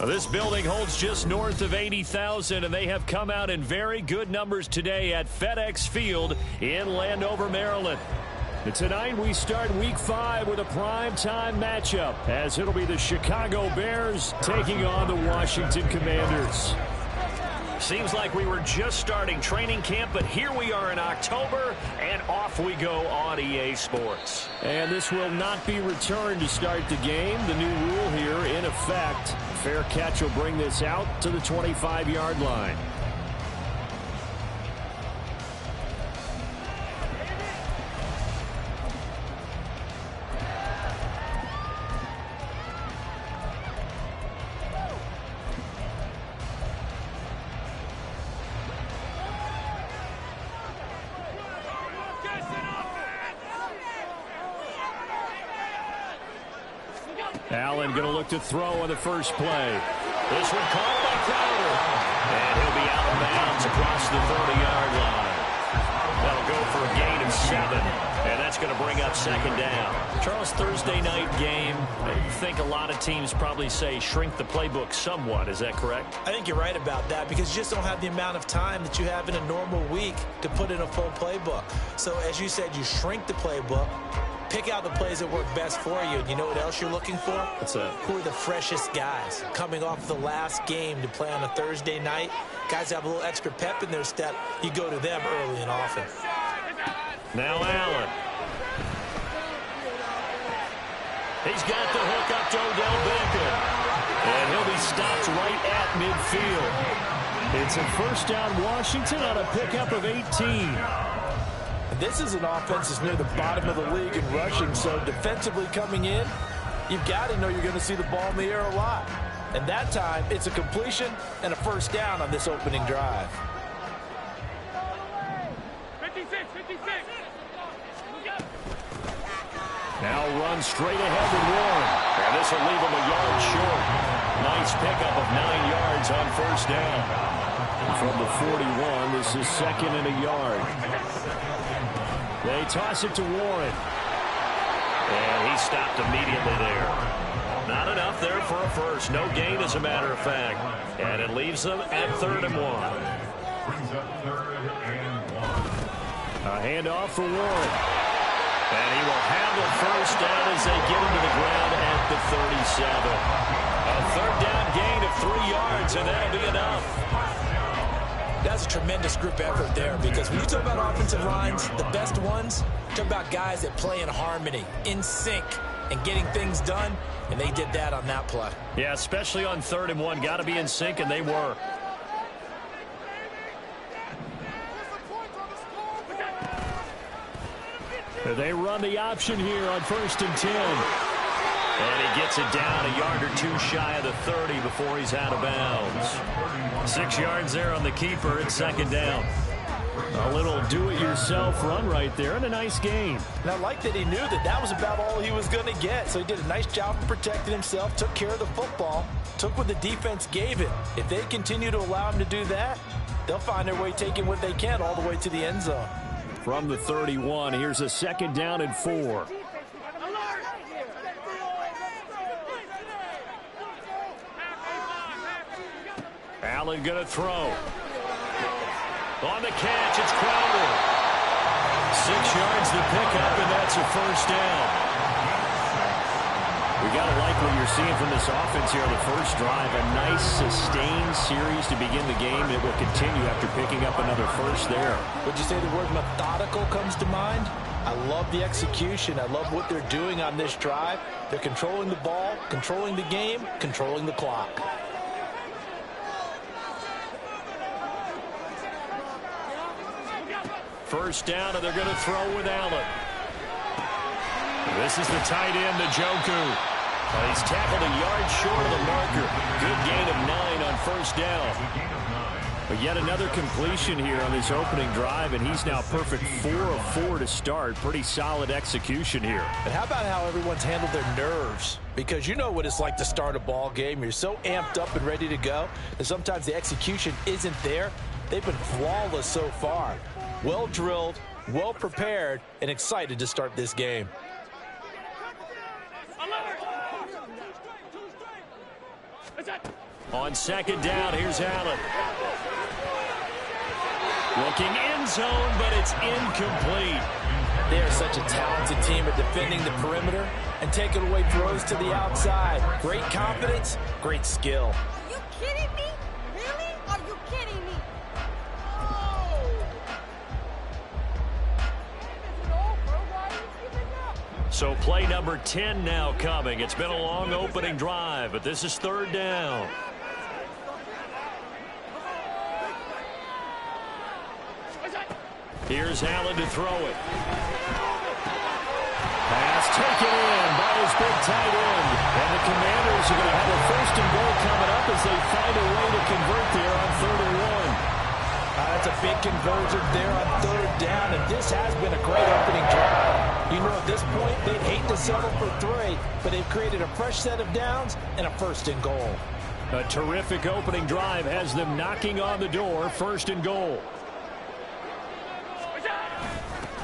This building holds just north of 80,000, and they have come out in very good numbers today at FedEx Field in Landover, Maryland. And tonight we start Week 5 with a primetime matchup, as it'll be the Chicago Bears taking on the Washington Commanders. Seems like we were just starting training camp, but here we are in October, and off we go on EA Sports. And this will not be returned to start the game. The new rule here in effect. Fair catch will bring this out to the 25-yard line. Allen going to look to throw on the first play. This one caught by Crowder. And he'll be out of bounds across the 30-yard line. That'll go for a gain of 7. And that's going to bring up second down. Charles, Thursday night game, I think a lot of teams probably say shrink the playbook somewhat. Is that correct? I think you're right about that because you just don't have the amount of time that you have in a normal week to put in a full playbook. So as you said, you shrink the playbook. Pick out the plays that work best for you. And you know what else you're looking for? What's that? Who are the freshest guys coming off the last game to play on a Thursday night? Guys have a little extra pep in their step. You go to them early and often. Now Allen. He's got the hook up to Odell Beckham. And he'll be stopped right at midfield. It's a first down Washington on a pickup of 18. This is an offense that's near the bottom of the league in rushing, so defensively coming in, you've got to know you're going to see the ball in the air a lot. And that time, it's a completion and a first down on this opening drive. 56. Now run straight ahead to Warren. And this will leave him a yard short. Nice pickup of 9 yards on first down. From the 41, this is second and a yard. They toss it to Warren. And he stopped immediately there. Not enough there for a first. No gain, as a matter of fact. And it leaves them at 3rd and 1. A handoff for Warren. And he will handle first down as they get him to the ground at the 37. A 3rd down gain of 3 yards, and that'll be enough. That's a tremendous group effort there because when you talk about offensive lines, the best ones, talk about guys that play in harmony, in sync, and getting things done, and they did that on that play. Yeah, especially on 3rd and 1. Got to be in sync, and they were. They run the option here on 1st and 10. And he gets it down a yard or 2 shy of the 30 before he's out of bounds. 6 yards there on the keeper at 2nd down. A little do-it-yourself run right there and a nice gain. And I like that he knew that that was about all he was going to get. So he did a nice job of protecting himself, took care of the football, took what the defense gave him. If they continue to allow him to do that, they'll find their way taking what they can all the way to the end zone. From the 31, here's a 2nd down and 4. Allen going to throw. On the catch, it's Crowder. 6 yards the pickup, and that's a first down. We got to like what you're seeing from this offense here on the first drive. A nice, sustained series to begin the game. It will continue after picking up another first there. Would you say the word methodical comes to mind? I love the execution. I love what they're doing on this drive. They're controlling the ball, controlling the game, controlling the clock. First down, and they're going to throw with Allen. This is the tight end, Njoku. He's tackled a yard short of the marker. Good gain of 9 on first down. But yet another completion here on this opening drive, and he's now perfect 4 of 4 to start. Pretty solid execution here. And how about how everyone's handled their nerves? Because you know what it's like to start a ball game. You're so amped up and ready to go, and sometimes the execution isn't there. They've been flawless so far. Well drilled, well prepared, and excited to start this game. On second down, here's Allen. Looking end zone, but it's incomplete. They are such a talented team at defending the perimeter and taking away throws to the outside. Great confidence, great skill. Are you kidding me? Really? Are you kidding me? So play number 10 now coming. It's been a long opening drive, but this is third down. Here's Allen to throw it. Pass taken in by his big tight end. And the Commanders are going to have a first and goal coming up as they find a way to convert there on 3rd and 1. That's a big conversion there on 3rd down, and this has been a great opening drive. You know, at this point, they'd hate to settle for 3, but they've created a fresh set of downs and a first and goal. A terrific opening drive has them knocking on the door, 1st and goal.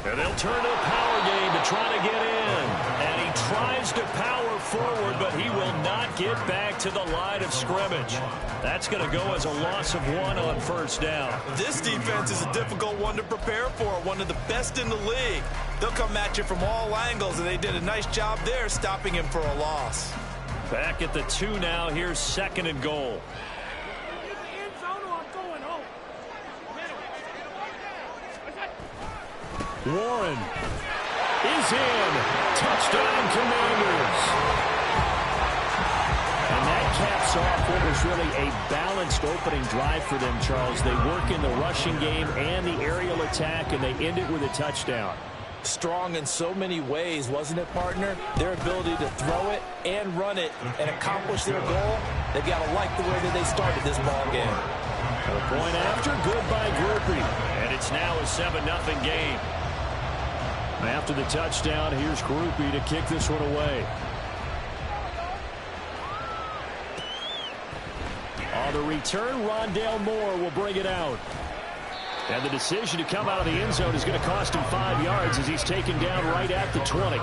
And they'll turn to the power game to try to get in. And he tries to power forward, but he will not get back to the line of scrimmage. That's going to go as a loss of 1 on 1st down. This defense is a difficult one to prepare for, one of the best in the league. They'll come at you from all angles, and they did a nice job there stopping him for a loss. Back at the 2 now. Here's 2nd and goal. Warren is in. Touchdown, Commanders. And that caps off what was really a balanced opening drive for them, Charles. They work in the rushing game and the aerial attack, and they end it with a touchdown. Strong in so many ways, wasn't it, partner? Their ability to throw it and run it and accomplish their goal, they've got to like the way that they started this ball game. A point after, good by Groupie. And it's now a 7-0 game. After the touchdown, here's Groupie to kick this one away. On the return, Rondale Moore will bring it out. And the decision to come out of the end zone is going to cost him 5 yards as he's taken down right at the 20.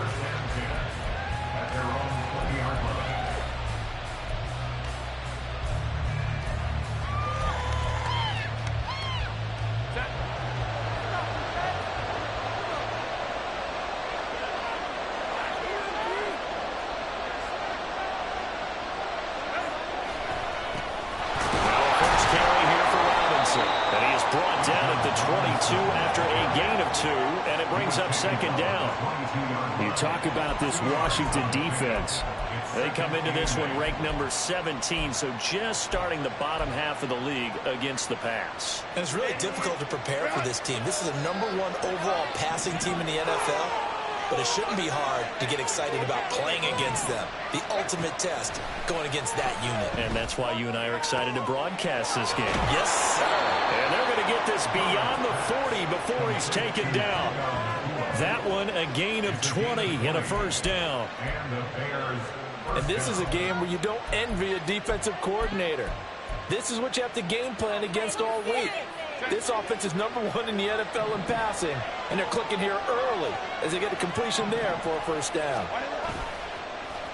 After a gain of 2, and it brings up 2nd down. You talk about this Washington defense. They come into this one ranked number 17, so just starting the bottom half of the league against the pass. And it's really difficult to prepare for this team. This is a #1 overall passing team in the NFL, but it shouldn't be hard to get excited about playing against them. The ultimate test going against that unit. And that's why you and I are excited to broadcast this game. Yes, sir. And they're going to get this beyond the 40 before he's taken down. That one a gain of 20 and a 1st down. And this is a game where you don't envy a defensive coordinator. This is what you have to game plan against all week. This offense is #1 in the NFL in passing, and they're clicking here early as they get a completion there for a 1st down.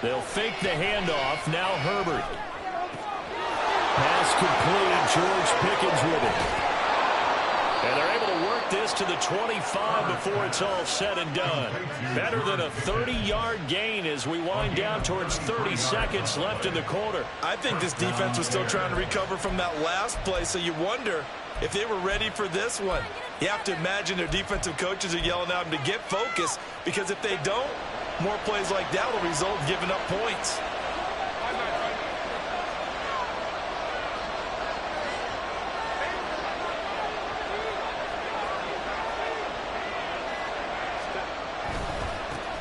They'll fake the handoff. Now Herbert. Pass complete. George Pickens with it. And they're able to work this to the 25 before it's all said and done. Better than a 30-yard gain as we wind down towards 30 seconds left in the quarter. I think this defense was still trying to recover from that last play, so you wonder if they were ready for this one. You have to imagine their defensive coaches are yelling at them to get focused, because if they don't, more plays like that will result in giving up points.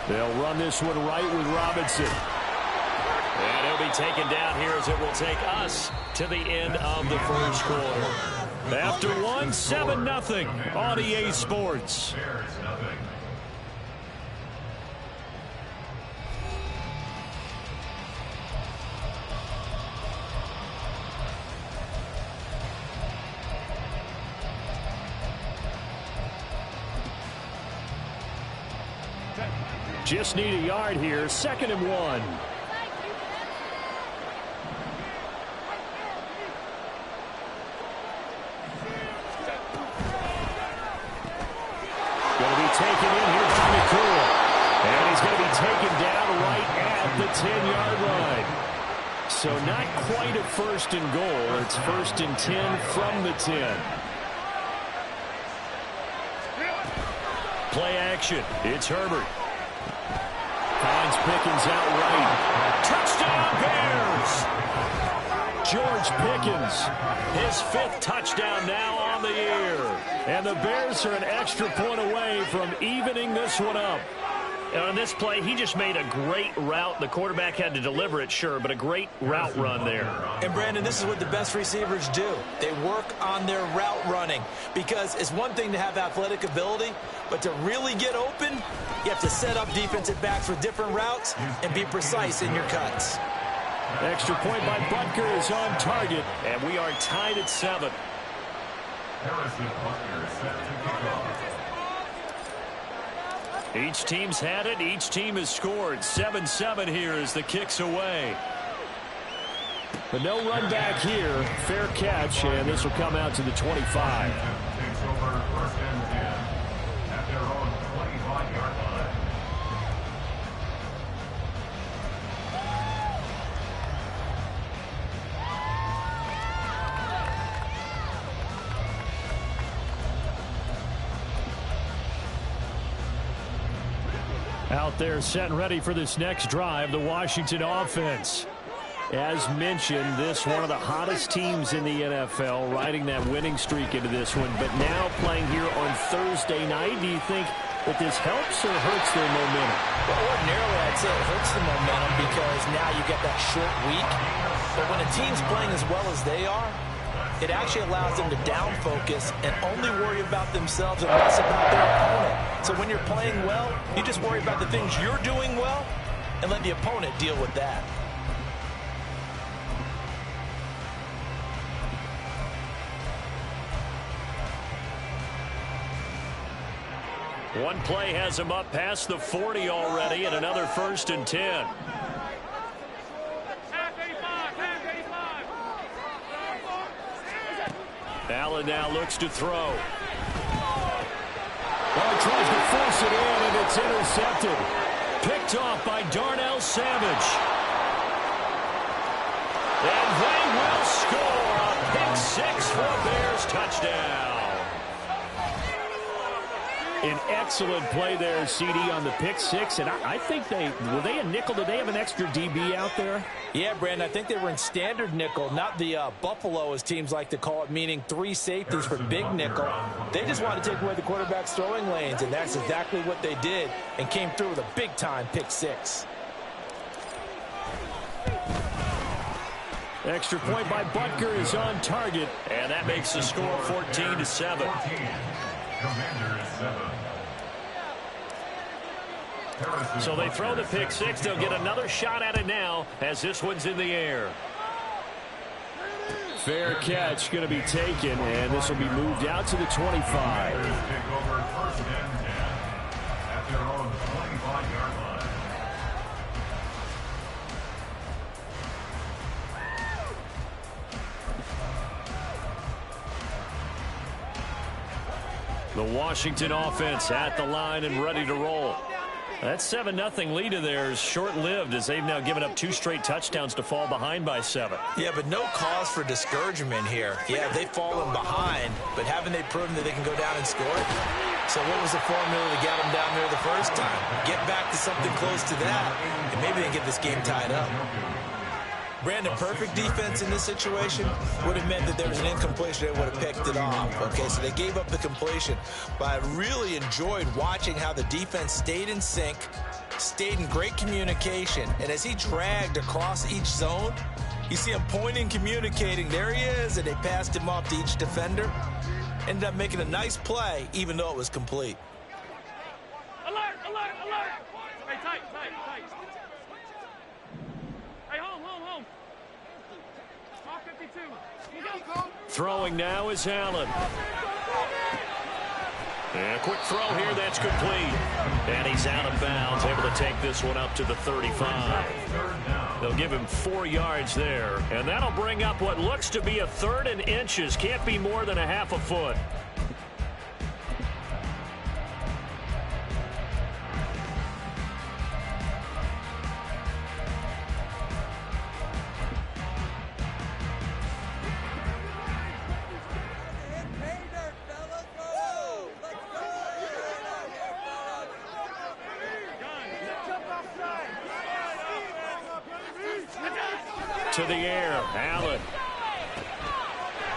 They'll run this one right with Robinson. And he'll be taken down here as it will take us to the end of the 1st quarter. After 1, 7-0 on EA Sports. Just need a yard here. 2nd and 1. in here trying to cool. And he's going to be taken down right at the 10-yard line. So not quite a first and goal. It's first and 10 from the 10. Play action. It's Herbert. Finds Pickens out right. Touchdown Bears! George Pickens, his 5th touchdown now on the year. And the Bears are an extra point away from evening this one up. And on this play, he just made a great route. The quarterback had to deliver it, sure, but a great route run there. And, Brandon, this is what the best receivers do. They work on their route running because it's one thing to have athletic ability, but to really get open, you have to set up defensive backs with different routes and be precise in your cuts. Extra point by Butker is on target, and we are tied at 7. Each team's had it. Each team has scored. 7-7 here as the kick's away. But no run back here. Fair catch, and this will come out to the 25. Out there set and ready for this next drive, the Washington offense. As mentioned, this one of the hottest teams in the NFL, riding that winning streak into this one. But now playing here on Thursday night, do you think that this helps or hurts their momentum? Well, ordinarily, I'd say it hurts the momentum because now you get that short week. But when a team's playing as well as they are, it actually allows them to down focus and only worry about themselves and less about their opponent. So when you're playing well, you just worry about the things you're doing well and let the opponent deal with that. One play has him up past the 40 already, and another first and 10. Allen now looks to throw. Oh, he tries to force it in, and it's intercepted. Picked off by Darnell Savage. And they will score a pick 6 for a Bears touchdown. An excellent play there, CD, on the pick 6. And I think were they a nickel? Did they have an extra DB out there? Yeah, Brandon, I think they were in standard nickel, not the Buffalo, as teams like to call it, meaning 3 safeties for big nickel. They just wanted to take away the quarterback's throwing lanes, and that's exactly what they did and came through with a big-time pick 6. Extra point by Butker is on target, and that makes the score 14-7. So they throw the pick 6. They'll get another shot at it now as this one's in the air. Fair catch going to be taken, and this will be moved out to the 25. The Washington offense at the line and ready to roll. That 7-0 lead of theirs short-lived as they've now given up 2 straight touchdowns to fall behind by 7. Yeah, but no cause for discouragement here. Yeah, they've fallen behind, but haven't they proven that they can go down and score? So what was the formula to get them down there the first time? Get back to something close to that, and maybe they can get this game tied up. Brandon, perfect defense in this situation would have meant that there was an incompletion. They would have picked it off. Okay, so they gave up the completion. But I really enjoyed watching how the defense stayed in sync, stayed in great communication. And as he dragged across each zone, you see him pointing, communicating. There he is, and they passed him off to each defender. Ended up making a nice play, even though it was complete. Alert, alert, alert! Hey, tight, tight, tight. Hey, home. Mark 52. Throwing now is Allen. And a quick throw here, that's complete. And he's out of bounds, able to take this one up to the 35. They'll give him 4 yards there. And that'll bring up what looks to be a 3rd and inches. Can't be more than a half a foot. to the air. Allen.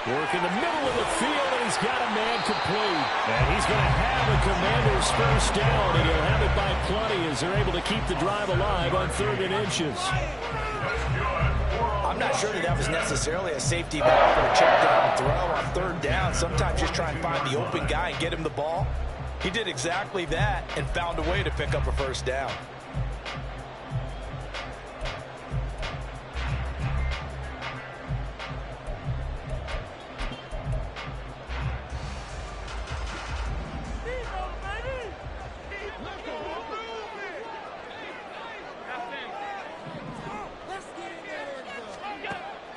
Work in the middle of the field, and he's got a man complete. And he's going to have a Commander's first down, and he'll have it by plenty as they're able to keep the drive alive on 3rd and inches. I'm not sure that was necessarily a safety valve for a check down throw on 3rd down. Sometimes just try and find the open guy and get him the ball. He did exactly that and found a way to pick up a first down.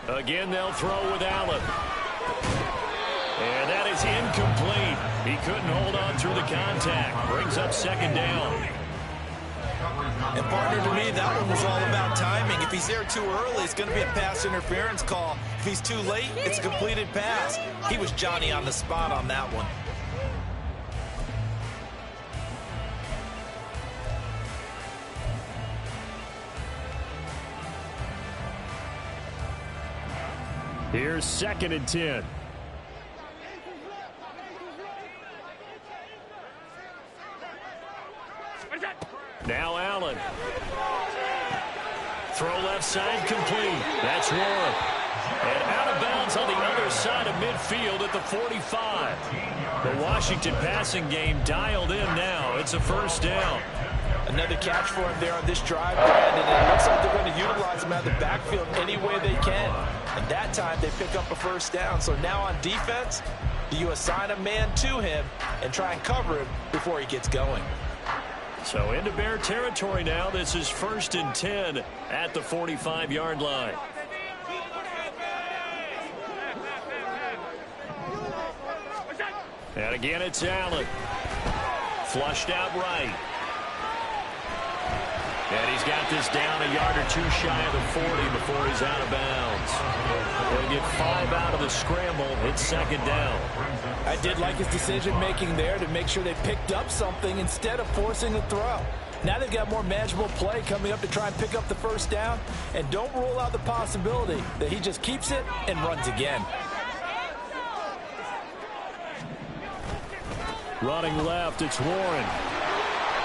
Again, they'll throw with Allen. And that is incomplete. He couldn't hold on through the contact. Brings up 2nd down. And partner, to me, that one was all about timing. If he's there too early, it's going to be a pass interference call. If he's too late, it's a completed pass. He was Johnny on the spot on that one. Here's 2nd and 10. Now Allen. Throw left side complete. That's one. And out of bounds on the other side of midfield at the 45. The Washington passing game dialed in now. It's a first down. Another catch for him there on this drive, Brandon, and it looks like they're going to utilize him out of the backfield any way they can. And that time they pick up a first down. So now on defense, do you assign a man to him and try and cover him before he gets going? So into Bear territory now. This is 1st and 10 at the 45-yard line. And again, it's Allen. Flushed out right. And he's got this down a yard or two shy of the 40 before he's out of bounds. They'll get 5 out of the scramble. It's 2nd down. I did like his decision-making there to make sure they picked up something instead of forcing a throw. Now they've got more manageable play coming up to try and pick up the first down. And don't rule out the possibility that he just keeps it and runs again. Running left, it's Warren.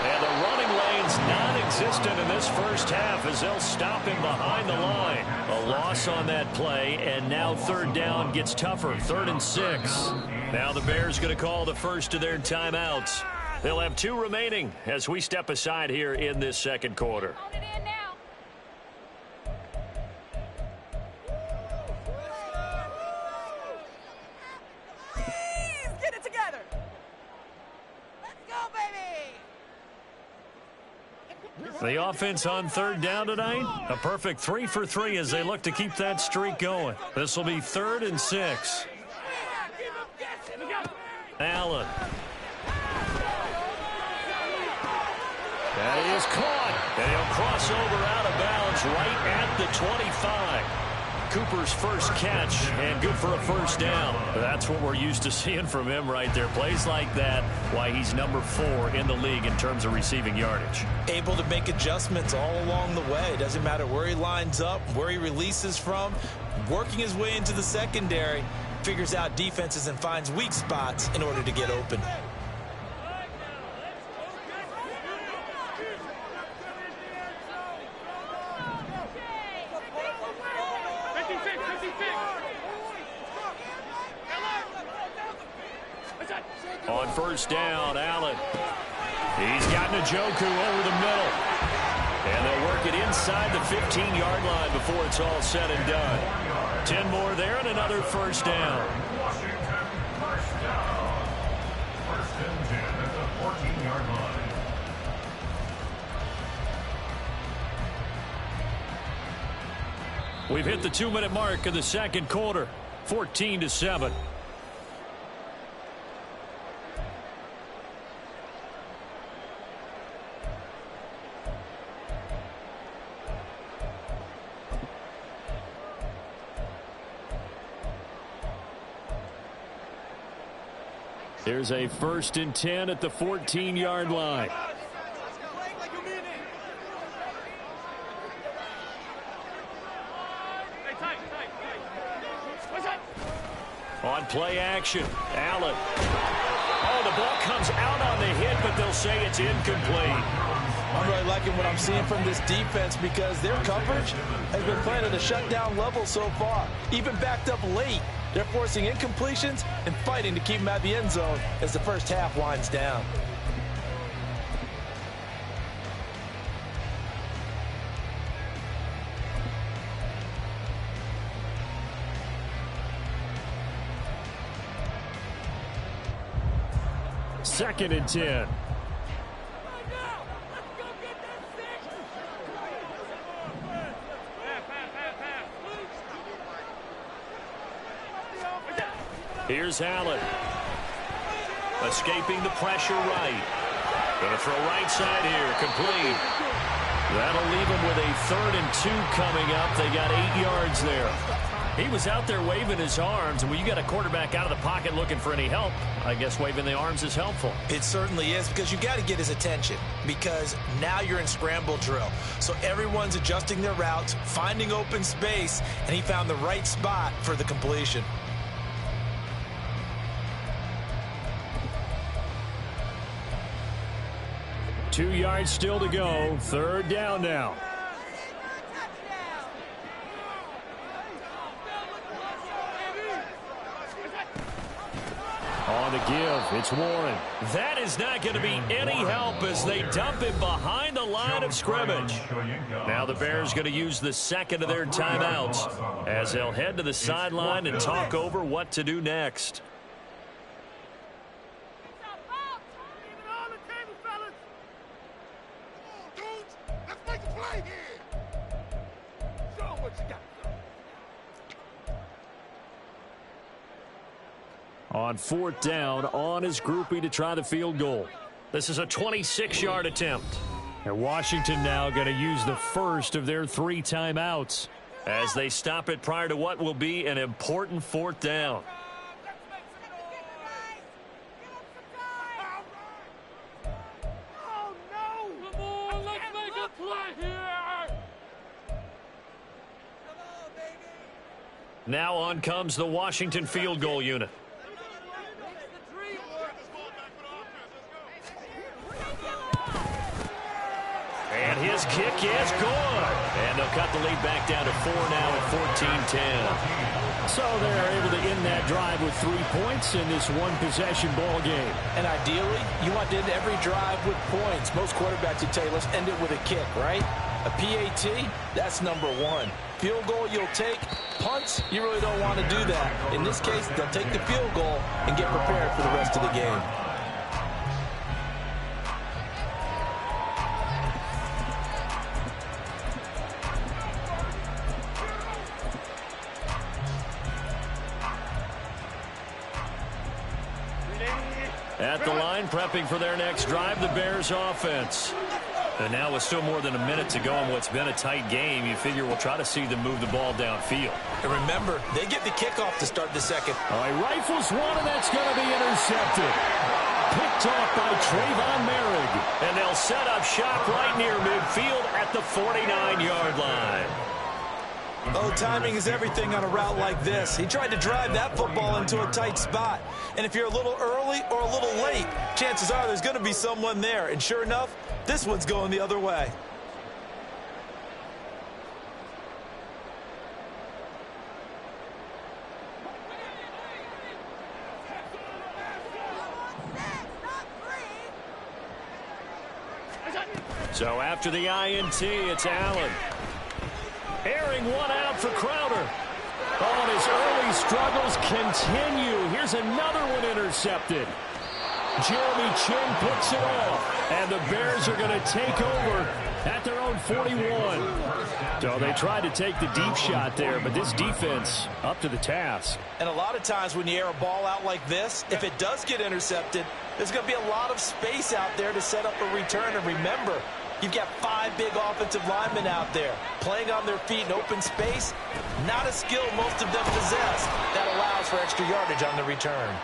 And the running lane's non-existent in this first half as they'll stop him behind the line. A loss on that play, and now 3rd down gets tougher. 3rd and 6. Now the Bears going to call the first of their timeouts. They'll have 2 remaining as we step aside here in this 2nd quarter. The offense on 3rd down tonight, a perfect 3 for 3 as they look to keep that streak going. This will be 3rd and 6. Allen. That is caught, and he'll cross over out of bounds right at the 25. Cooper's first catch, and good for a first down. That's what we're used to seeing from him right there. Plays like that, why he's number 4 in the league in terms of receiving yardage. Able to make adjustments all along the way. Doesn't matter where he lines up, where he releases from. Working his way into the secondary, figures out defenses and finds weak spots in order to get open. On first down, Allen. He's got Njoku over the middle. And they'll work it inside the 15-yard line before it's all said and done. 10 more there and another first down. First and 10 at the 14-yard line. We've hit the 2-minute mark of the 2nd quarter. 14-7. There's a 1st and 10 at the 14-yard line. On play action, Allen. Oh, the ball comes out on the hit, but they'll say it's incomplete. I'm really liking what I'm seeing from this defense because their coverage has been playing at a shutdown level so far. Even backed up late, they're forcing incompletions and fighting to keep them out of the end zone as the first half winds down. Second and 10. Here's Allen. Escaping the pressure right. Going to throw right side here. Complete. That'll leave him with a 3rd and 2 coming up. They got 8 yards there. He was out there waving his arms, and when you got a quarterback out of the pocket looking for any help, I guess waving the arms is helpful. It certainly is, because you got to get his attention, because now you're in scramble drill. So everyone's adjusting their routes, finding open space, and he found the right spot for the completion. Two yards still to go. 3rd down now. On the give, it's Warren. That is not going to be any help as they dump him behind the line of scrimmage. Now the Bears going to use the second of their timeouts as they'll head to the sideline and talk over what to do next. On 4th down, on his groupie to try the field goal. This is a 26-yard attempt. And Washington now going to use the first of their 3 timeouts as they stop it prior to what will be an important 4th down. Now on comes the Washington field goal unit. And his kick is good. And they'll cut the lead back down to 4 now at 14-10. So they're able to end that drive with 3 points in this one-possession ball game. And ideally, you want to end every drive with points. Most quarterbacks would tell you, let's end it with a kick, right? A PAT, that's number 1. Field goal you'll take. Punts, you really don't want to do that. In this case, they'll take the field goal and get prepared for the rest of the game. At the line, prepping for their next drive, the Bears offense. And now with still more than a minute to go in what's been a tight game, you figure we'll try to see them move the ball downfield. And remember, they get the kickoff to start the second. All right, rifles one, and that's going to be intercepted. Picked off by Trayvon Merrick. And they'll set up shop right near midfield at the 49-yard line. Oh, timing is everything on a route like this. He tried to drive that football into a tight spot. And if you're a little early or a little late, chances are there's going to be someone there. And sure enough, this one's going the other way. So after the INT, it's Allen. Airing one out for Crowder. Oh, and his early struggles continue. Here's another one intercepted. Jeremy Chin picks it off. And the Bears are going to take over at their own 41. So they tried to take the deep shot there, but this defense up to the task. And a lot of times when you air a ball out like this, if it does get intercepted, there's going to be a lot of space out there to set up a return. And remember, you've got 5 big offensive linemen out there playing on their feet in open space. Not a skill most of them possess that allows for extra yardage on the return.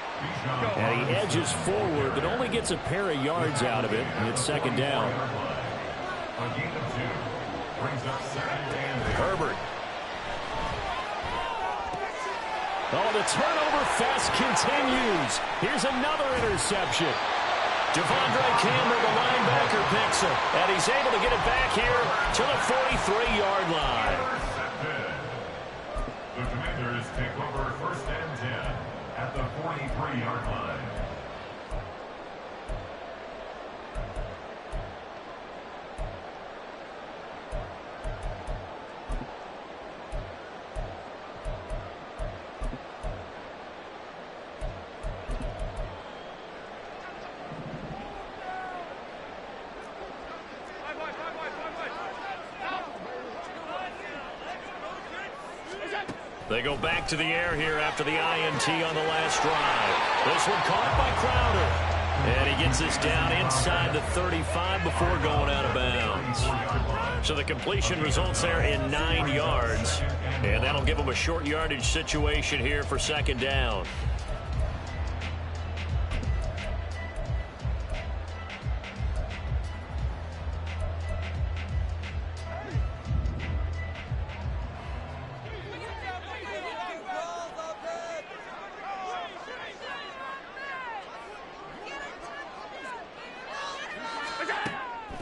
And he edges forward, but only gets a pair of yards out of it. And it's second down. Herbert. Oh, the turnover fest continues. Here's another interception. Devondre Campbell, the linebacker, picks it. And he's able to get it back here to the 43-yard line. The Commanders take over 1st and 10 at the 43-yard line. They go back to the air here after the INT on the last drive. This one caught by Crowder. And he gets this down inside the 35 before going out of bounds. So the completion results there in 9 yards. And that'll give them a short yardage situation here for 2nd down.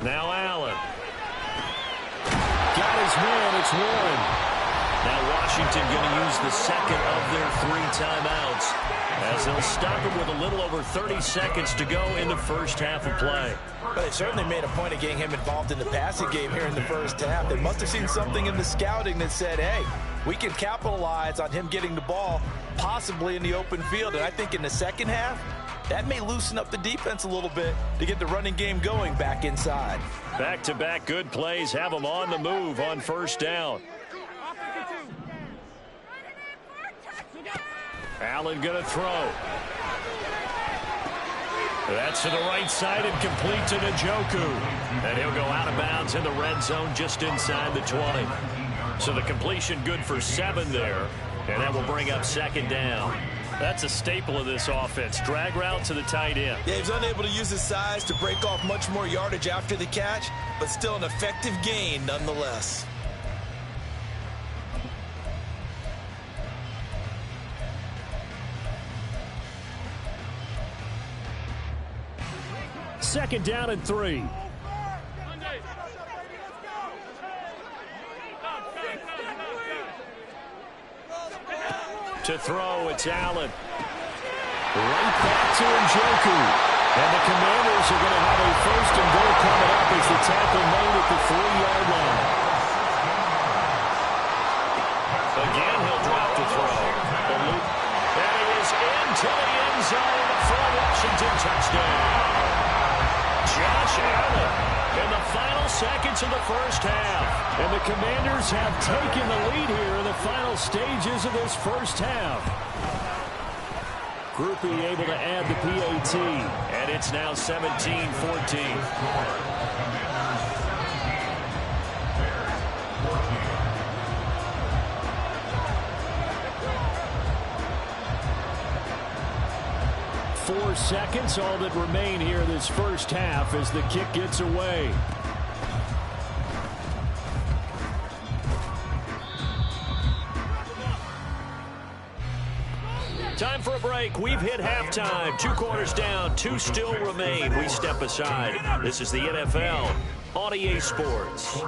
Now Allen. Got his man. It's Warren. Now Washington going to use the second of their 3 timeouts as they'll stop him with a little over 30 seconds to go in the first half of play. But they certainly made a point of getting him involved in the passing game here in the first half. They must have seen something in the scouting that said, hey, we can capitalize on him getting the ball possibly in the open field. And I think in the second half, that may loosen up the defense a little bit to get the running game going back inside. Back-to-back good plays have them on the move on 1st down. Allen going to throw. That's to the right side and complete to Njoku. And he'll go out of bounds in the red zone just inside the 20. So the completion good for 7 there. And that will bring up 2nd down. That's a staple of this offense. Drag route to the tight end. Yeah, he's unable to use his size to break off much more yardage after the catch, but still an effective gain nonetheless. Second down and 3. To throw, it's Allen. Right back to Njoku. And the Commanders are going to have a 1st and goal coming up as the tackle made at the 3-yard line. Again, he'll drop to throw. And he is into the end zone for a Washington touchdown. Josh Allen in the final seconds of the first half. And the Commanders have taken the lead here in the final stages of this first half. Groupie able to add the PAT. And it's now 17-14. Four seconds, all that remain here this first half as the kick gets away. Time for a break. We've hit halftime. 2 quarters down, 2 still remain. We step aside. This is the NFL on EA Sports.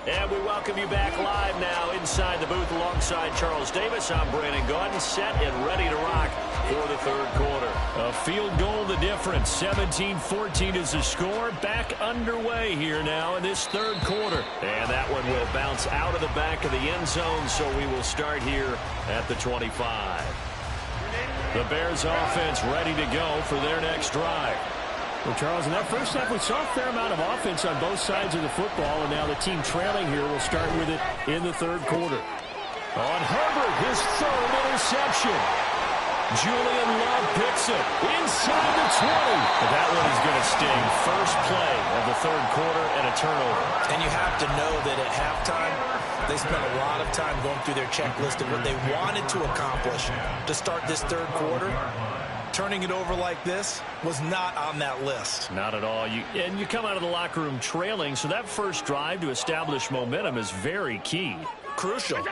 And we welcome you back live now inside the booth alongside Charles Davis. I'm Brandon Gaudin, set and ready to rock for the 3rd quarter. A field goal the difference. 17-14 is the score. Back underway here now in this 3rd quarter. And that one will bounce out of the back of the end zone, so we will start here at the 25. The Bears offense ready to go for their next drive. Well, Charles, in that first half, we saw a fair amount of offense on both sides of the football, and now the team trailing here will start with it in the 3rd quarter. On Herbert, his 3rd interception. Julian Love picks it inside the 20. But that one is going to sting. First play of the 3rd quarter and a turnover. And you have to know that at halftime, they spent a lot of time going through their checklist of what they wanted to accomplish to start this 3rd quarter. turning it over like this was not on that list. Not at all. And you come out of the locker room trailing, so that first drive to establish momentum is very key. Crucial.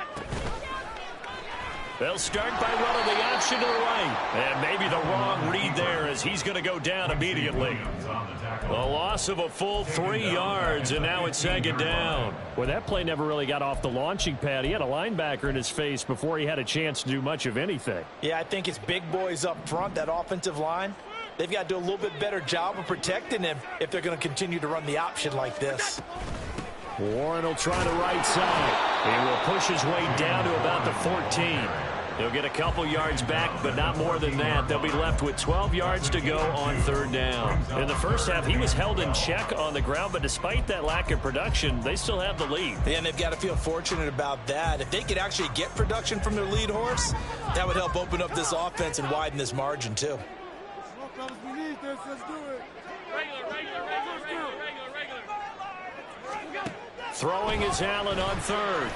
They'll start by running the option to the right. And maybe the wrong read there as he's going to go down immediately. A loss of a full 3 yards, and now it's 2nd down. Well, that play never really got off the launching pad. He had a linebacker in his face before he had a chance to do much of anything. Yeah, I think it's big boys up front, that offensive line. They've got to do a little bit better job of protecting him if they're going to continue to run the option like this. Warren will try the right side. He will push his way down to about the 14. He'll get a couple yards back, but not more than that. They'll be left with 12 yards to go on 3rd down. In the first half, he was held in check on the ground, but despite that lack of production, they still have the lead. And they've got to feel fortunate about that. If they could actually get production from their lead horse, that would help open up this offense and widen this margin, too. We need this. Let's do it. Regular. Throwing is Allen on 3rd.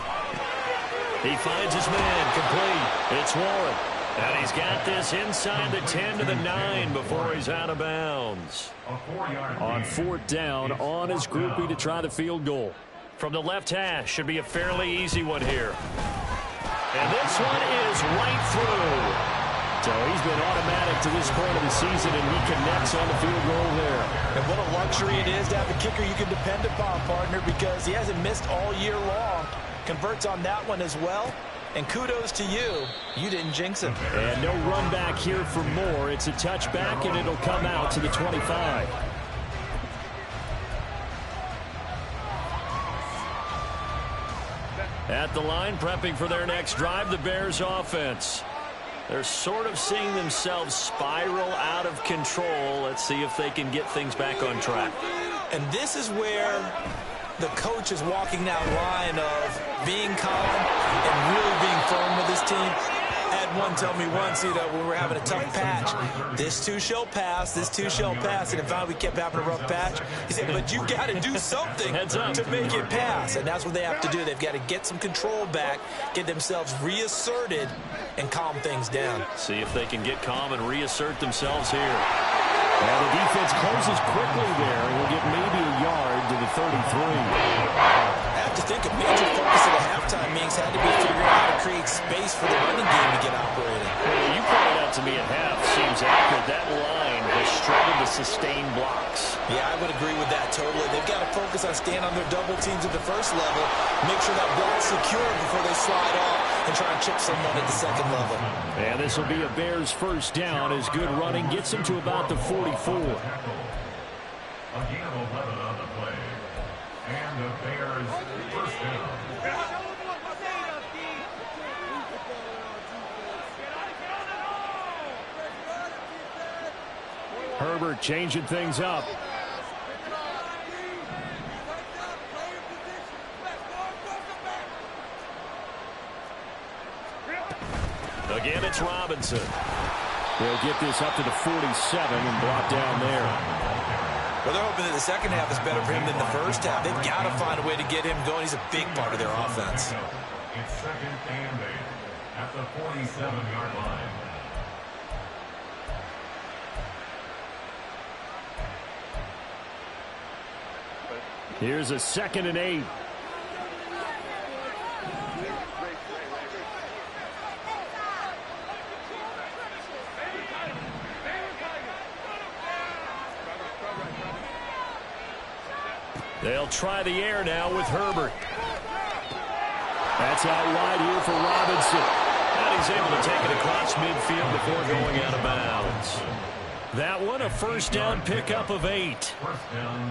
He finds his man, complete. It's Warren. And he's got this inside the 10 to the 9 before he's out of bounds. On 4th down, on his groupie to try the field goal. From the left hash, should be a fairly easy one here. And this one is right through. So he's been automatic to this point of the season, and he connects on the field goal there. And what a luxury it is to have a kicker you can depend upon, partner, because he hasn't missed all year long. Converts on that one as well. And kudos to you. You didn't jinx him. And no run back here for more. It's a touchback, and it'll come out to the 25. At the line, prepping for their next drive, the Bears offense. They're sort of seeing themselves spiral out of control. Let's see if they can get things back on track. And this is where the coach is walking that line of being calm and really being firm with his team. I had one tell me once, when we were having a tough patch, this too shall pass, this too shall pass. And in fact, we kept having a rough patch. He said, but you got to do something to make it pass. And that's what they have to do. They've got to get some control back, get themselves reasserted, and calm things down. See if they can get calm and reassert themselves here. Now the defense closes quickly there, and will get maybe a yard to the 33. I have to think a major focus of the halftime meetings had to be figuring out how to create space for the running game to get operating. Well, you pointed out to me at half, seems accurate. That line has struggled to sustain blocks. Yeah, I would agree with that totally. They've got to focus on staying on their double teams at the first level, make sure that block's secure before they slide off and try and chip someone at the second level. And this will be a Bears first down as good running gets him to about the 44. Again, 11 on the play. And the Bears first down. Herbert changing things up. Again, it's Robinson. They'll get this up to the 47 and brought down there. Well, they're hoping that the second half is better for him than the first half. They've got to find a way to get him going. He's a big part of their offense. It's 2nd and 8 at the 47-yard line. Here's a 2nd and 8. They'll try the air now with Herbert. That's out wide here for Robinson. And he's able to take it across midfield before going out of bounds. That one, a first down pickup of 8.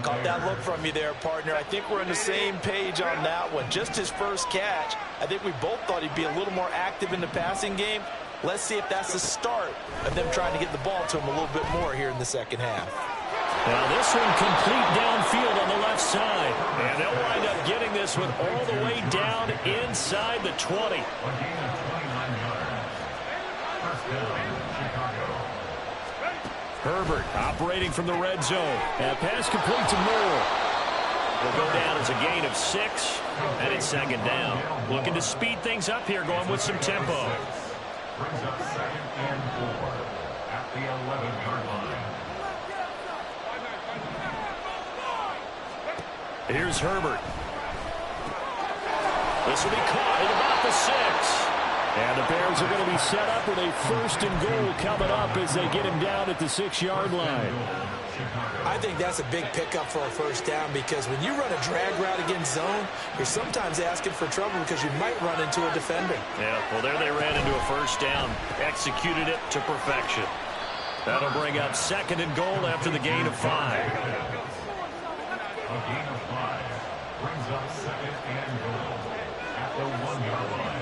Caught that look from you there, partner. I think we're on the same page on that one. Just his first catch. I think we both thought he'd be a little more active in the passing game. Let's see if that's the start of them trying to get the ball to him a little bit more here in the second half. Now this one complete downfield on the left side. And they'll wind up getting this one all the way down inside the 20. Herbert operating from the red zone. And pass complete to Moore. Will go down as a gain of 6. And it's 2nd down. Looking to speed things up here, going with some tempo. Brings up 2nd and 4 at the 11-yard line. Here's Herbert. This will be caught at about the 6. And the Bears are going to be set up with a 1st and goal coming up as they get him down at the 6-yard line. I think that's a big pickup for a 1st down, because when you run a drag route against zone, you're sometimes asking for trouble because you might run into a defender. Yeah, well, there they ran into a 1st down. Executed it to perfection. That'll bring up 2nd and goal after the gain of 5. A gain of 5 brings up 2nd and goal at the 1-yard line.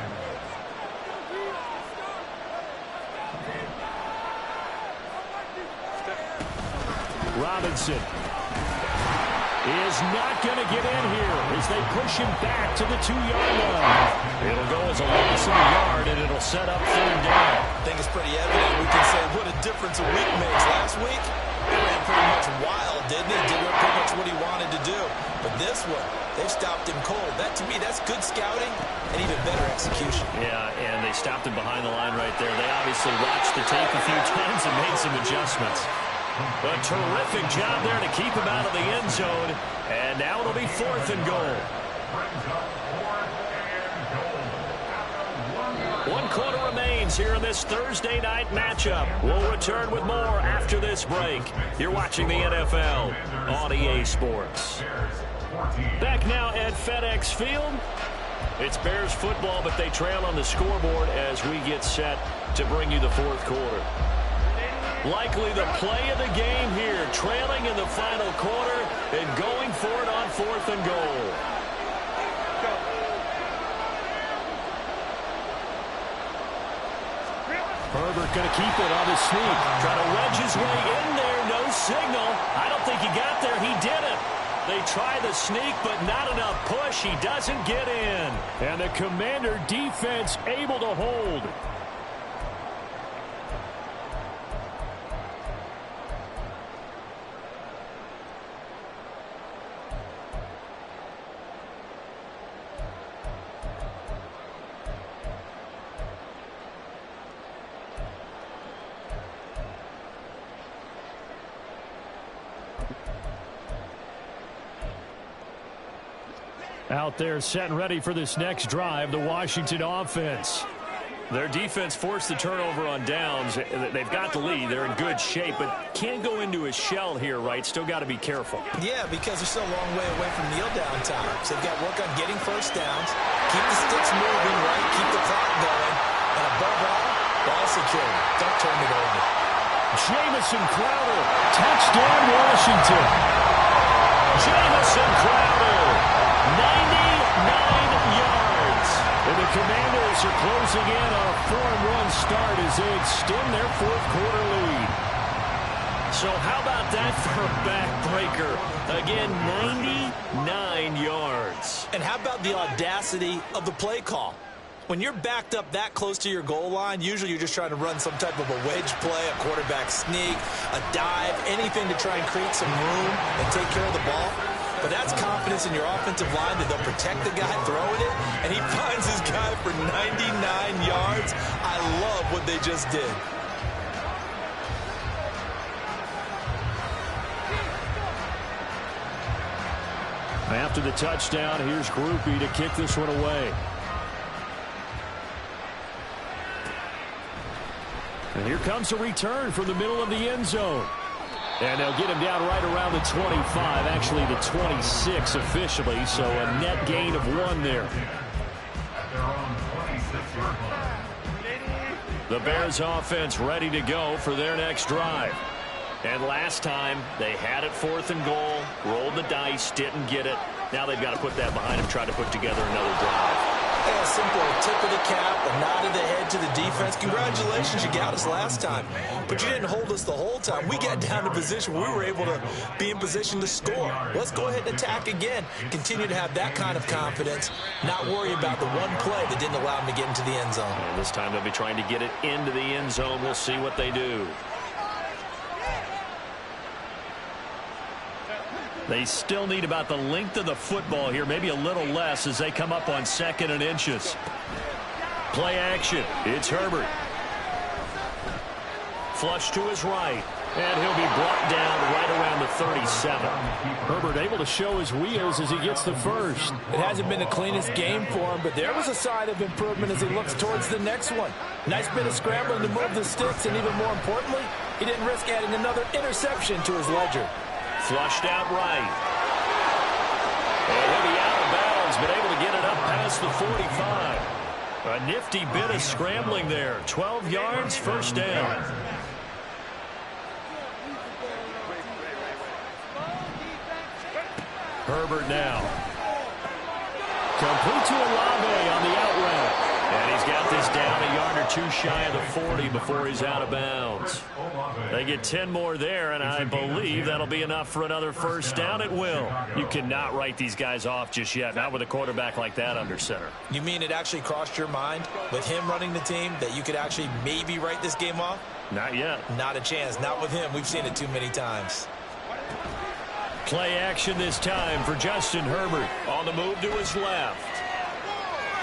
Robinson is not going to get in here as they push him back to the 2-yard line. It'll go as a loss of a yard, and it'll set up 3rd down. I think it's pretty evident. We can say what a difference a week makes. Last week, he ran pretty much wild, didn't he? Did pretty much what he wanted to do. But this one, they've stopped him cold. That, to me, that's good scouting and even better execution. Yeah, and they stopped him behind the line right there. They obviously watched the tape a few times and made some adjustments. A terrific job there to keep him out of the end zone. And now it'll be 4th and goal. 1 quarter remains here in this Thursday night matchup. We'll return with more after this break. You're watching the NFL on EA Sports. Back now at FedEx Field. It's Bears football, but they trail on the scoreboard as we get set to bring you the 4th quarter. Likely the play of the game here, trailing in the final quarter and going for it on 4th and goal. Herbert going to keep it on the sneak. Trying to wedge his way in there. No signal. I don't think he got there. He didn't. They try the sneak, but not enough push. He doesn't get in. And the Commander defense able to hold. Out there set and ready for this next drive, the Washington offense. Their defense forced the turnover on downs. They've got the lead. They're in good shape, but can't go into a shell here, right? Still got to be careful. Yeah, because they're still a long way away from kneel down time. So they've got to work on getting 1st downs, keep the sticks moving, right? Keep the clock going. And above all, ball security. Don't turn it over. Jamison Crowder, touchdown Washington. Jamison Crowder, 99 yards. And the Commanders are closing in on a 4-1 start as they extend their 4th quarter lead. So how about that for a backbreaker? Again, 99 yards. And how about the audacity of the play call? When you're backed up that close to your goal line, usually you're just trying to run some type of a wedge play, a quarterback sneak, a dive, anything to try and create some room and take care of the ball. But that's confidence in your offensive line that they'll protect the guy throwing it, and he finds his guy for 99 yards. I love what they just did. After the touchdown, here's Groupie to kick this one away. And here comes a return from the middle of the end zone. And they'll get him down right around the 25, actually the 26 officially, so a net gain of 1 there. The Bears offense ready to go for their next drive. And last time, they had it 4th and goal, rolled the dice, didn't get it. Now they've got to put that behind them, try to put together another drive. Yeah, simple tip of the cap, a nod of the head to the defense. Congratulations, you got us last time. But you didn't hold us the whole time. We got down to position where we were able to be in position to score. Let's go ahead and attack again. Continue to have that kind of confidence. Not worry about the one play that didn't allow them to get into the end zone. And this time they'll be trying to get it into the end zone. We'll see what they do. They still need about the length of the football here, maybe a little less as they come up on 2nd and inches. Play action. It's Herbert. flush to his right. And he'll be brought down right around the 37. Herbert able to show his wheels as he gets the first. It hasn't been the cleanest game for him, but there was a sign of improvement as he looks towards the next one. Nice bit of scrambling to move the sticks, and even more importantly, he didn't risk adding another interception to his ledger. Flushed out right. And he'll be out of bounds, but able to get it up past the 45. A nifty bit of scrambling there. 12 yards, first down. Herbert now. Complete to Olave on the out route. And he's got this down a yard or two shy of the 40 before he's out of bounds. They get 10 more there, and I believe that'll be enough for another first down. It will. You cannot write these guys off just yet, not with a quarterback like that under center. You mean it actually crossed your mind with him running the team that you could actually maybe write this game off? Not yet. Not a chance. Not with him. We've seen it too many times. Play action this time for Justin Herbert on the move to his left.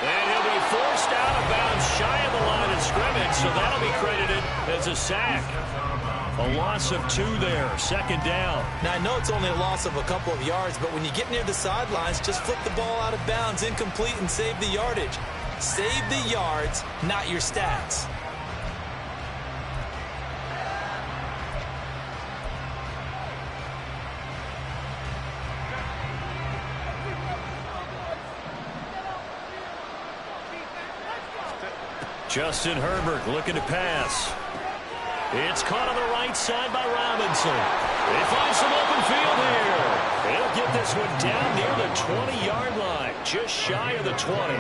And he'll be forced out of bounds shy of the line of scrimmage, so that'll be credited as a sack. A loss of 2 there, second down. Now, I know it's only a loss of a couple of yards, but when you get near the sidelines, just flip the ball out of bounds, incomplete, and save the yardage. Save the yards, not your stats. Justin Herbert looking to pass. It's caught on the right side by Robinson. They find some open field here. They'll get this one down near the 20-yard line, just shy of the 20.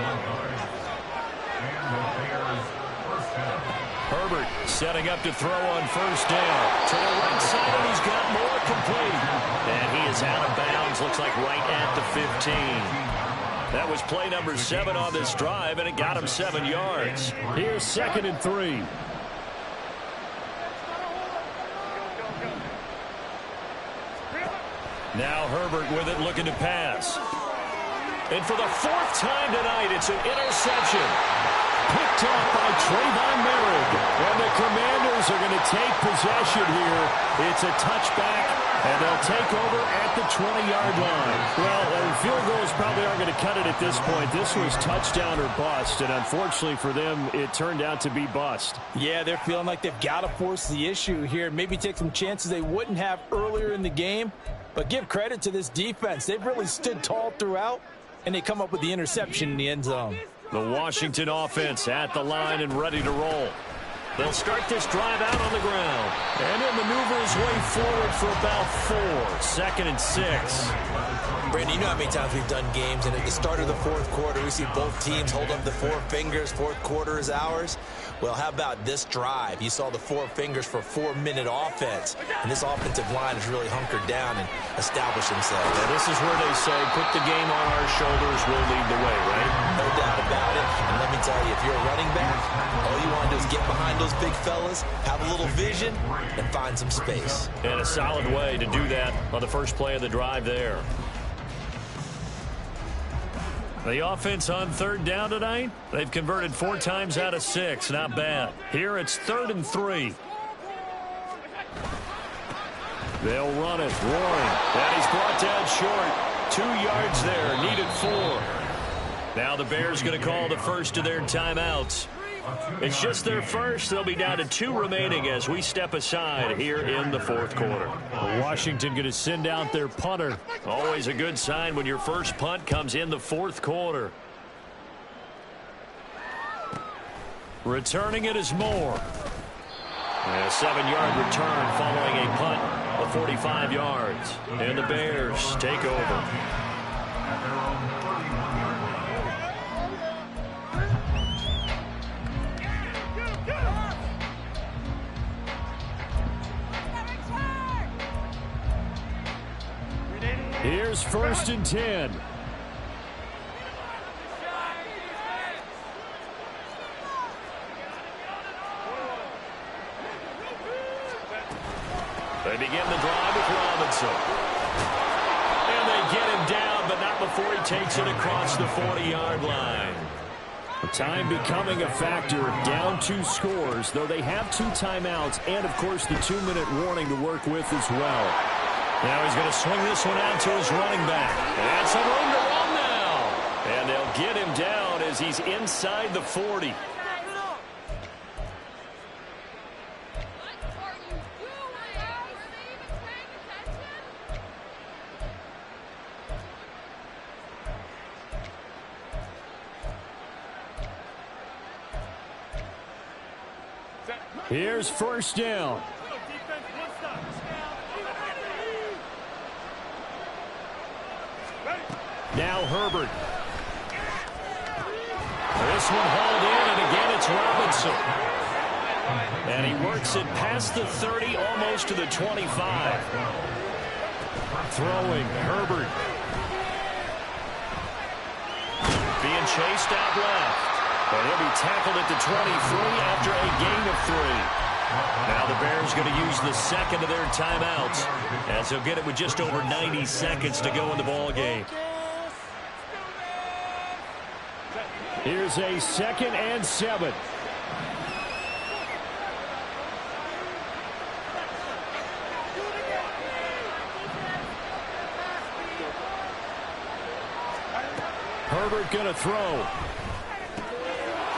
Herbert setting up to throw on first down. To the right side, and he's got more complete. And he is out of bounds, looks like right at the 15. That was play number 7 on this drive, and it got him 7 yards. Here's 2nd and 3. Now Herbert with it, looking to pass. And for the 4th time tonight, it's an interception. Picked off by Trayvon Merritt. And the Commanders are going to take possession here. It's a touchback, and they'll take over at the 20-yard line. Well, field goals probably aren't going to cut it at this point. This was touchdown or bust, and unfortunately for them, it turned out to be bust. Yeah, they're feeling like they've got to force the issue here. Maybe take some chances they wouldn't have earlier in the game. But give credit to this defense. They've really stood tall throughout, and they come up with the interception in the end zone. The Washington offense at the line and ready to roll. They'll start this drive out on the ground. And he'll maneuver his way forward for about 4. 2nd and 6. Brandon, you know how many times we've done games, and at the start of the 4th quarter, we see both teams hold up the 4 fingers. 4th quarter is ours. Well, how about this drive? You saw the 4 fingers for 4-minute offense, and this offensive line has really hunkered down and established themselves. Yeah, this is where they say, put the game on our shoulders, we'll lead the way, right? No doubt about it. And let me tell you, if you're a running back, all you want to do is get behind those big fellas, have a little vision, and find some space. And a solid way to do that on the first play of the drive there. The offense on 3rd down tonight, they've converted 4 times out of 6. Not bad. Here it's 3rd and 3. They'll run it. Roaring. And he's brought down short. 2 yards there. Needed 4. Now the Bears going to call the first of their timeouts. It's just their first. They'll be down to 2 remaining as we step aside here in the 4th quarter. Washington going to send out their punter. Always a good sign when your first punt comes in the 4th quarter. Returning it is Moore. And a 7-yard return following a punt of 45 yards. And the Bears take over. Here's 1st and 10. They begin the drive with Robinson. And they get him down, but not before he takes it across the 40-yard line. Time becoming a factor, down 2 scores, though they have 2 timeouts and, of course, the 2-minute warning to work with as well. Now he's going to swing this one out to his running back. And some room to run now. And they'll get him down as he's inside the 40. Here's first down. Now Herbert. This one hauled in, and again it's Robinson. And he works it past the 30, almost to the 25. Throwing, Herbert. Being chased out left. But he'll be tackled at the 23 after a gain of 3. Now the Bears going to use the second of their timeouts as they'll get it with just over 90 seconds to go in the ball game. Here's a 2nd and 7. Herbert going to throw.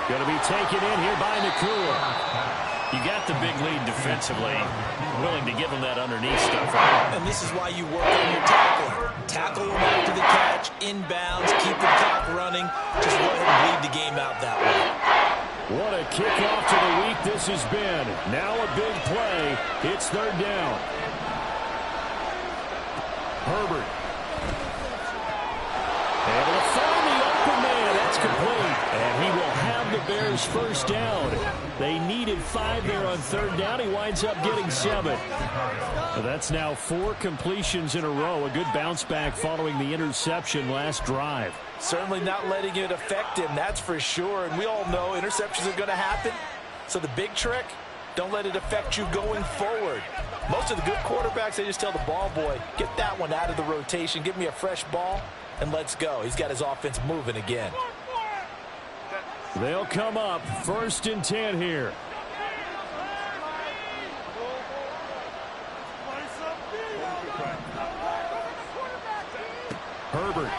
Going to be taken in here by Nakua. You got the big lead defensively. Willing to give him that underneath stuff. Right? And this is why you work on your tackling. Tackle him after the catch, inbounds, keep the clock running. Just go ahead and bleed the game out that way. What a kickoff to the week this has been. Now a big play. It's 3rd down. Herbert. Able to find the open man. That's complete. And he will have the Bears first down. They needed 5 there on 3rd down. He winds up getting 7. So that's now 4 completions in a row. A good bounce back following the interception last drive. Certainly not letting it affect him, that's for sure. And we all know interceptions are going to happen. So the big trick, don't let it affect you going forward. Most of the good quarterbacks, they just tell the ball boy, get that one out of the rotation, give me a fresh ball, and let's go. He's got his offense moving again. They'll come up 1st and 10 here. Herbert.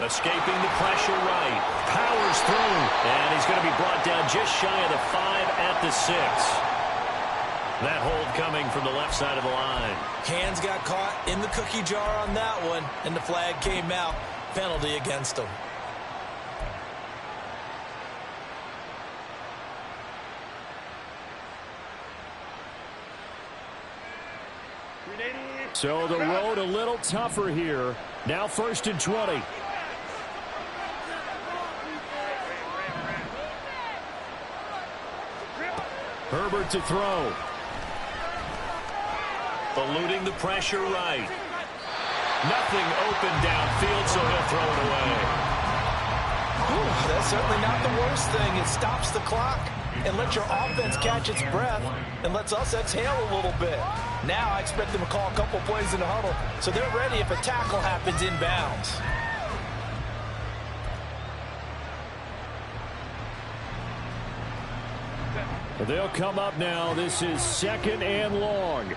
Escaping the pressure right. Powers through. And he's going to be brought down just shy of the 5 at the 6. That hold coming from the left side of the line. Hands got caught in the cookie jar on that one, and the flag came out. Penalty against him. So the road a little tougher here. Now 1st and 20. Herbert to throw. Eluding the pressure right. Nothing open downfield, so he'll throw it away. Ooh, that's certainly not the worst thing. It stops the clock and lets your offense catch its breath and lets us exhale a little bit. Now I expect them to call a couple plays in the huddle so they're ready if a tackle happens inbounds. They'll come up now. This is 2nd and long.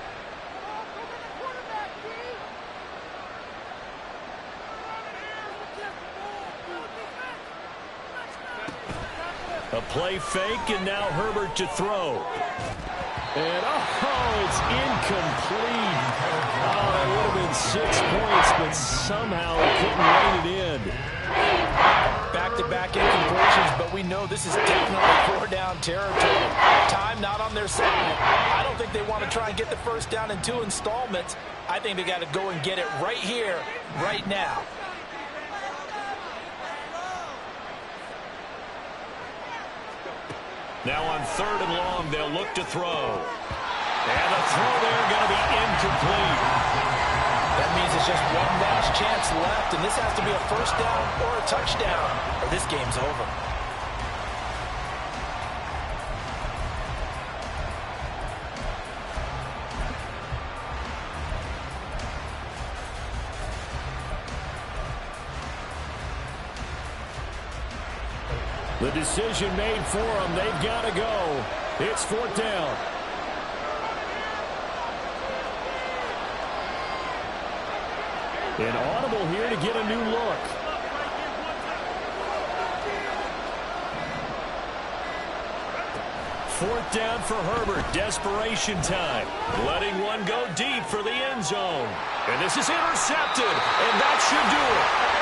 A play fake, and now Herbert to throw. And, it's incomplete. Oh, that would have been 6 points, but somehow he couldn't rein it in. Back-to-back incompletions, but we know this is definitely 4-down territory. Time not on their side. I don't think they want to try and get the first down in 2 installments. I think they got to go and get it right here, right now. Now on 3rd and long, they'll look to throw. And the throw there going to be incomplete. That means it's just one last chance left, and this has to be a first down or a touchdown, or this game's over. The decision made for them. They've got to go. It's 4th down. An audible here to get a new look. Fourth down for Herbert. Desperation time. Letting one go deep for the end zone. And this is intercepted. And that should do it.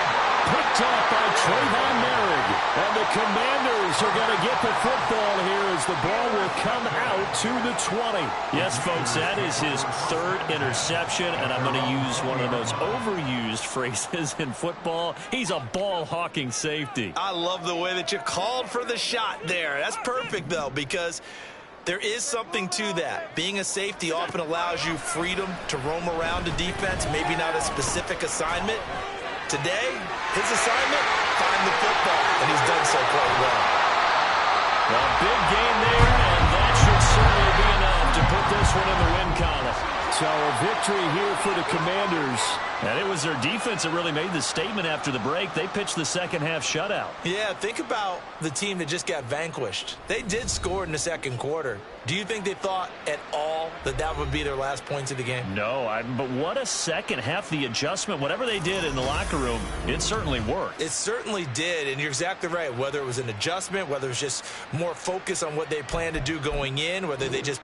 Picked off by Trayvon Merrick. And the Commanders are going to get the football here as the ball will come out to the 20. Yes, folks, that is his 3rd interception, and I'm going to use one of the most overused phrases in football. He's a ball-hawking safety. I love the way that you called for the shot there. That's perfect, though, because there is something to that. Being a safety often allows you freedom to roam around the defense, maybe not a specific assignment. Today, his assignment, find the football, and he's done so quite well. A big game there, and that should certainly be enough to put this one in the win column. So a victory here for the Commanders. And it was their defense that really made the statement after the break. They pitched the second-half shutout. Yeah, think about the team that just got vanquished. They did score in the second quarter. Do you think they thought at all that that would be their last points of the game? No, but what a second half. The adjustment, whatever they did in the locker room, it certainly worked. It certainly did, and you're exactly right. Whether it was an adjustment, whether it was just more focus on what they planned to do going in, whether they just